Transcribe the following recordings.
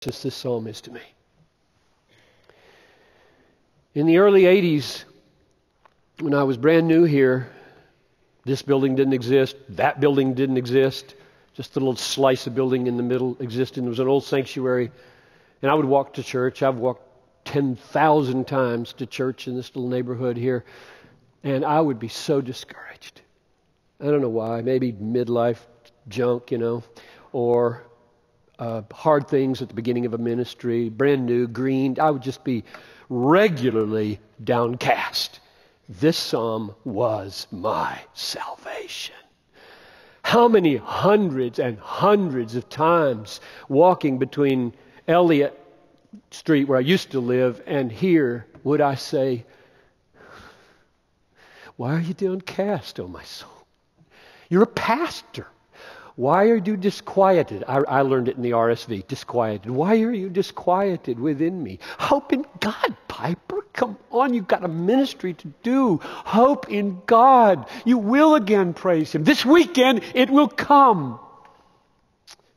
precious this psalm is to me. In the early 80s, when I was brand new here, this building didn't exist, that building didn't exist, just a little slice of building in the middle existed. It was an old sanctuary, and I would walk to church. I've walked 10,000 times to church in this little neighborhood here, and I would be so discouraged. I don't know why, maybe midlife junk, or hard things at the beginning of a ministry, brand new, green. I would just be regularly downcast. This psalm was my salvation. How many hundreds and hundreds of times walking between Elliott Street, where I used to live, and here would I say, why are you downcast, oh my soul? You're a pastor. Why are you disquieted? I learned it in the RSV, disquieted. Why are you disquieted within me? Hope in God, Piper. Come on, you've got a ministry to do. Hope in God. You will again praise Him. This weekend, it will come.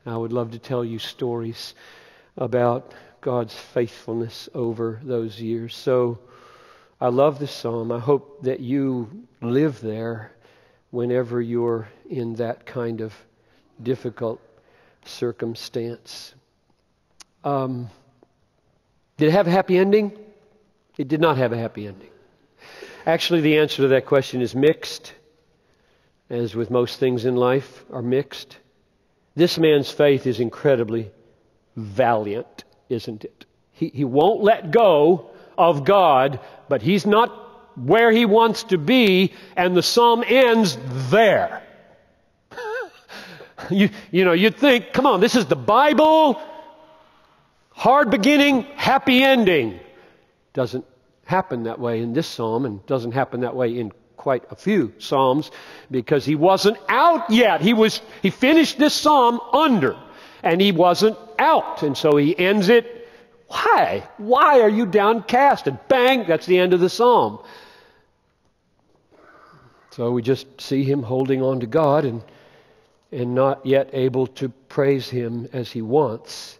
I would love to tell you stories about God's faithfulness over those years. So I love this psalm. I hope that you live there whenever you're in that kind of difficult circumstance. Did it have a happy ending? It did not have a happy ending. Actually, the answer to that question is mixed, as with most things in life are mixed. This man's faith is incredibly valiant, isn't it? He won't let go of God, but he's not where he wants to be, and the psalm ends there. You'd think, come on, this is the Bible. Hard beginning, happy ending. Doesn't happen that way in this psalm, and doesn't happen that way in quite a few psalms, because he wasn't out yet. He finished this psalm under, and he wasn't out, and so he ends it. Why? Why are you downcast? And bang, that's the end of the psalm. So we just see him holding on to God and not yet able to praise Him as he wants.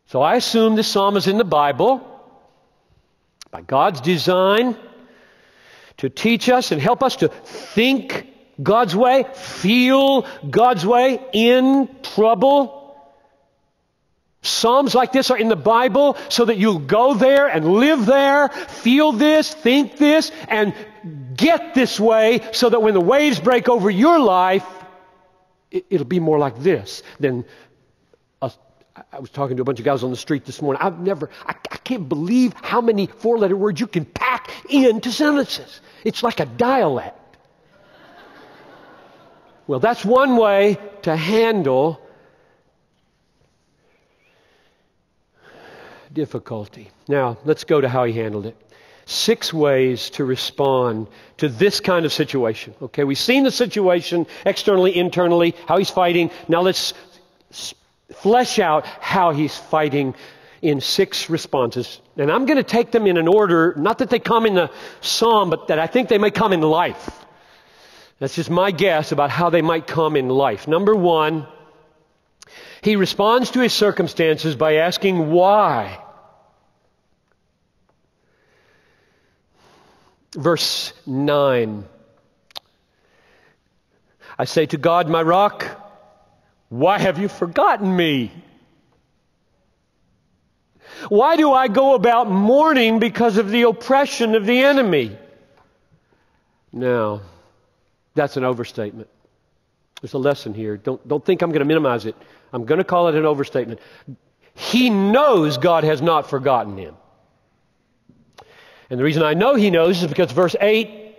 So I assume this psalm is in the Bible by God's design to teach us and help us to think God's way, feel God's way in trouble. Psalms like this are in the Bible so that you'll go there and live there, feel this, think this, and get this way, so that when the waves break over your life, it'll be more like this than I was talking to a bunch of guys on the street this morning. I can't believe how many four-letter words you can pack into sentences. It's like a dialect. Well, that's one way to handle difficulty. Now, let's go to how he handled it. 6 ways to respond to this kind of situation. Okay, we've seen the situation externally, internally, how he's fighting. Now let's flesh out how he's fighting in 6 responses. And I'm going to take them in an order, not that they come in the psalm, but that I think they may come in life. That's just my guess about how they might come in life. Number 1, he responds to his circumstances by asking why. Verse 9. I say to God, my rock, why have you forgotten me? Why do I go about mourning because of the oppression of the enemy? Now, that's an overstatement. There's a lesson here. Don't think I'm going to minimize it. I'm going to call it an overstatement. He knows God has not forgotten him. And the reason I know he knows is because verse 8,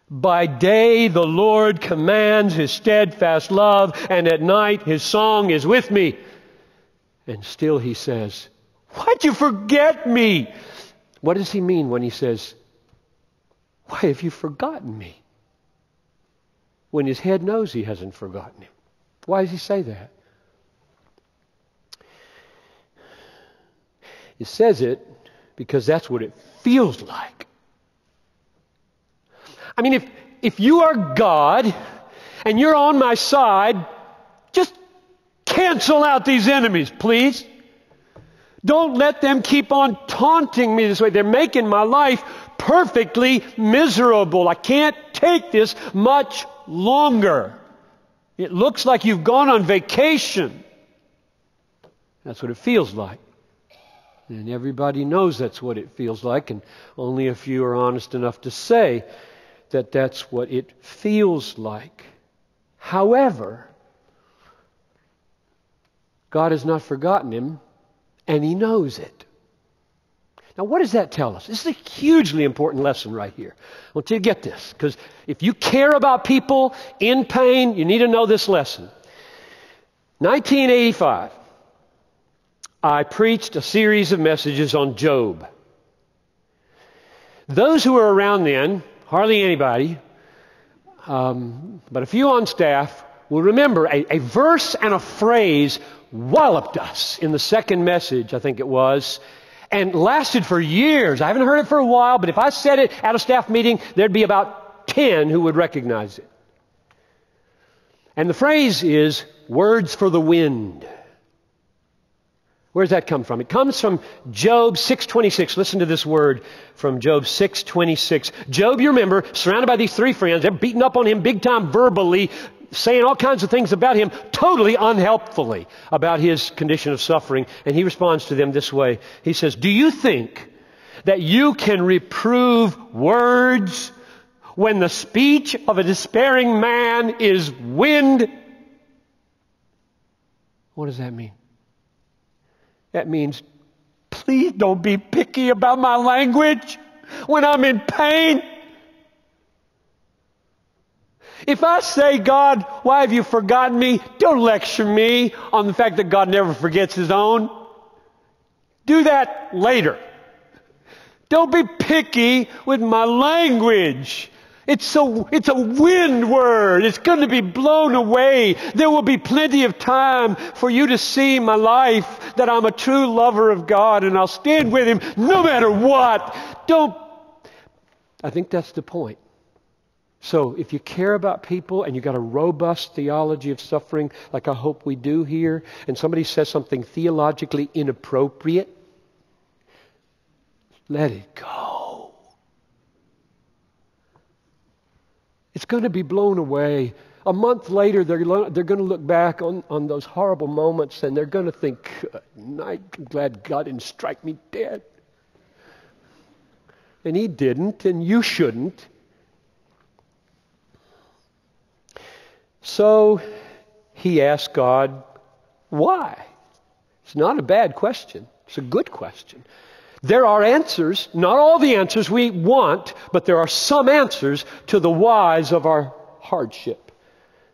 by day the Lord commands His steadfast love, and at night His song is with me. And still he says, why'd you forget me? What does he mean when he says, why have you forgotten me? When his head knows he hasn't forgotten him. Why does he say that? He says it because that's what it feels like. I mean, if you are God and you're on my side, just cancel out these enemies, please. Don't let them keep on taunting me this way. They're making my life perfectly miserable. I can't take this much longer. It looks like you've gone on vacation. That's what it feels like. And everybody knows that's what it feels like, and only a few are honest enough to say that that's what it feels like. However, God has not forgotten him, and he knows it. Now, what does that tell us? This is a hugely important lesson right here. I want you to get this, because if you care about people in pain, you need to know this lesson. 1985, I preached a series of messages on Job. Those who were around then, hardly anybody, but a few on staff, will remember a verse and a phrase walloped us in the second message, I think it was, and lasted for years. I haven't heard it for a while, but if I said it at a staff meeting, there'd be about 10 who would recognize it. And the phrase is, words for the wind. Where does that come from? It comes from Job 6:26. Listen to this word from Job 6:26. Job, you remember, surrounded by these three friends, they're beating up on him big time verbally, saying all kinds of things about him, totally unhelpfully about his condition of suffering. And he responds to them this way. He says, do you think that you can reprove words when the speech of a despairing man is wind? What does that mean? That means, please don't be picky about my language when I'm in pain. If I say, God, why have you forgotten me? Don't lecture me on the fact that God never forgets his own. Do that later. Don't be picky with my language. It's a wind word. It's going to be blown away. There will be plenty of time for you to see in my life that I'm a true lover of God, and I'll stand with him no matter what. I think that's the point. So if you care about people and you've got a robust theology of suffering, like I hope we do here, and somebody says something theologically inappropriate, let it go. It's going to be blown away. A month later, they're going to look back on those horrible moments, and they're going to think, I'm glad God didn't strike me dead. And he didn't, and you shouldn't. So he asked God, why? It's not a bad question. It's a good question. There are answers, not all the answers we want, but there are some answers to the whys of our hardship.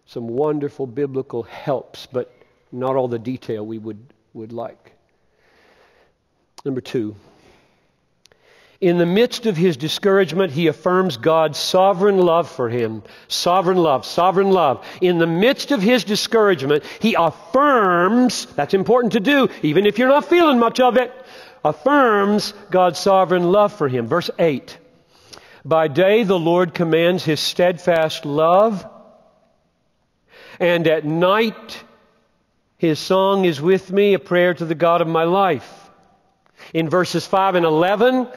Some wonderful biblical helps, but not all the detail we would like. Number 2. In the midst of his discouragement, he affirms God's sovereign love for him. Sovereign love, sovereign love. In the midst of his discouragement, he affirms, that's important to do, even if you're not feeling much of it, affirms God's sovereign love for him. Verse 8. By day the Lord commands his steadfast love, and at night his song is with me, a prayer to the God of my life. In verses 5 and 11,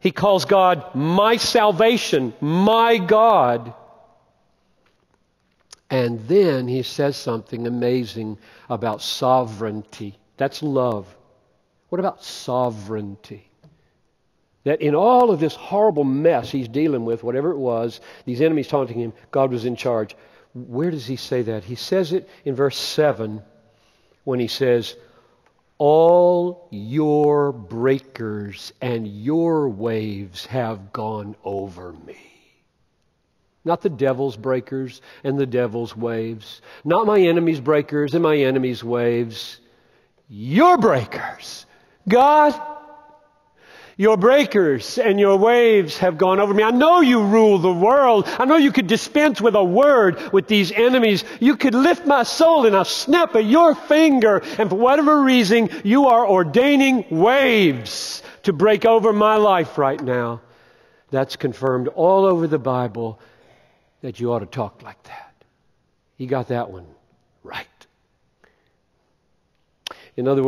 he calls God my salvation, my God. And then he says something amazing about sovereignty. That's love. What about sovereignty? That in all of this horrible mess he's dealing with, whatever it was, these enemies taunting him, God was in charge. Where does he say that? He says it in verse 7 when he says, all your breakers and your waves have gone over me. Not the devil's breakers and the devil's waves. Not my enemy's breakers and my enemy's waves. Your breakers. God, your breakers and your waves have gone over me. I know you rule the world. I know you could dispense with a word with these enemies. You could lift my soul in a snap of your finger. And for whatever reason, you are ordaining waves to break over my life right now. That's confirmed all over the Bible that you ought to talk like that. You got that one right. In other words,